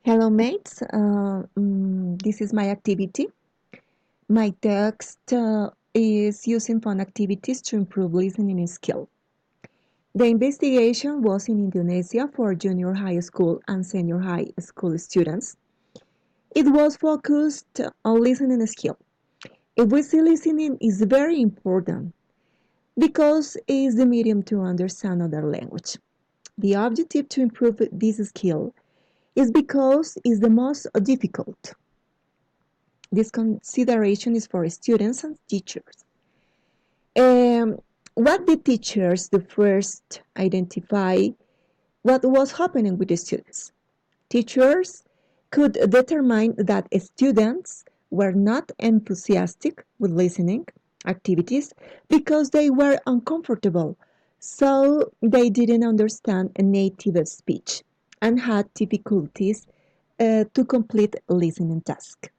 Hello, mates. This is my activity. My text is using fun activities to improve listening skill. The investigation was in Indonesia for junior high school and senior high school students. It was focused on listening skill. If we see listening is very important because it is the medium to understand other language. The objective to improve this skill is because it's the most difficult. This consideration is for students and teachers. Um, what the teachers the first identify what was happening with the students. Teachers could determine that students were not enthusiastic with listening activities because they were uncomfortable, so they didn't understand a native speech and had difficulties to complete listening tasks.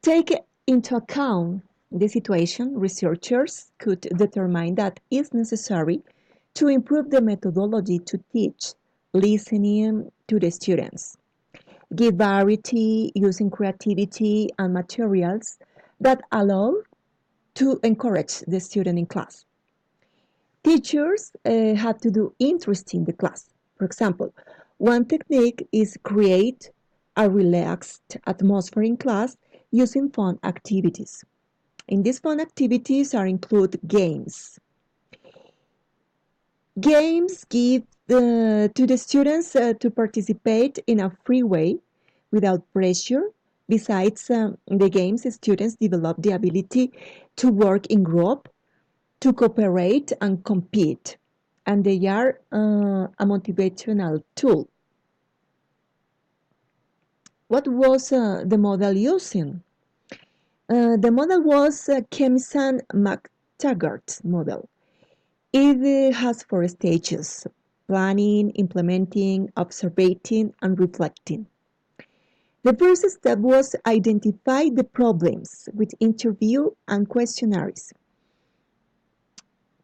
Take into account the situation, researchers could determine that it's necessary to improve the methodology to teach listening to the students, give variety using creativity and materials that allow to encourage the student in class. Teachers have to do interest in the class. For example, one technique is create a relaxed atmosphere in class using fun activities. In these fun activities are include games. Games give to the students to participate in a free way without pressure. Besides the games, students develop the ability to work in group, to cooperate and compete, and they are a motivational tool. What was the model using? The model was Kemisan-McTaggart's model. It has four stages: planning, implementing, observing, and reflecting. The first step was identify the problems with interview and questionnaires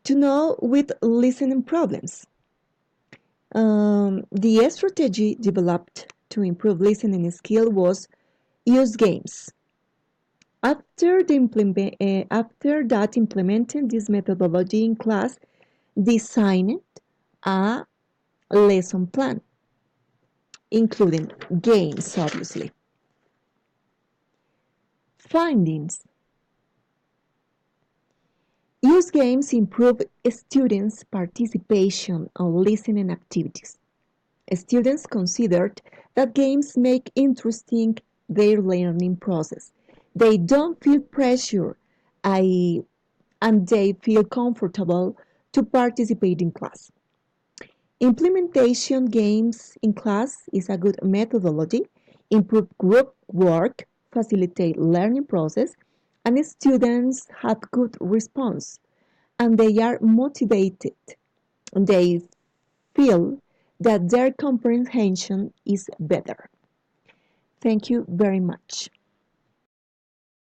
to know with listening problems. The strategy developed to improve listening skill was use games. After that implementing this methodology in class, designed a lesson plan, including games, obviously. Findings. Use games improve students' participation on listening activities. Students considered that games make interesting their learning process. They don't feel pressure I, and they feel comfortable to participate in class. Implementation games in class is a good methodology, improve group work, facilitate learning process, and students have good response and they are motivated. They feel that their comprehension is better. Thank you very much.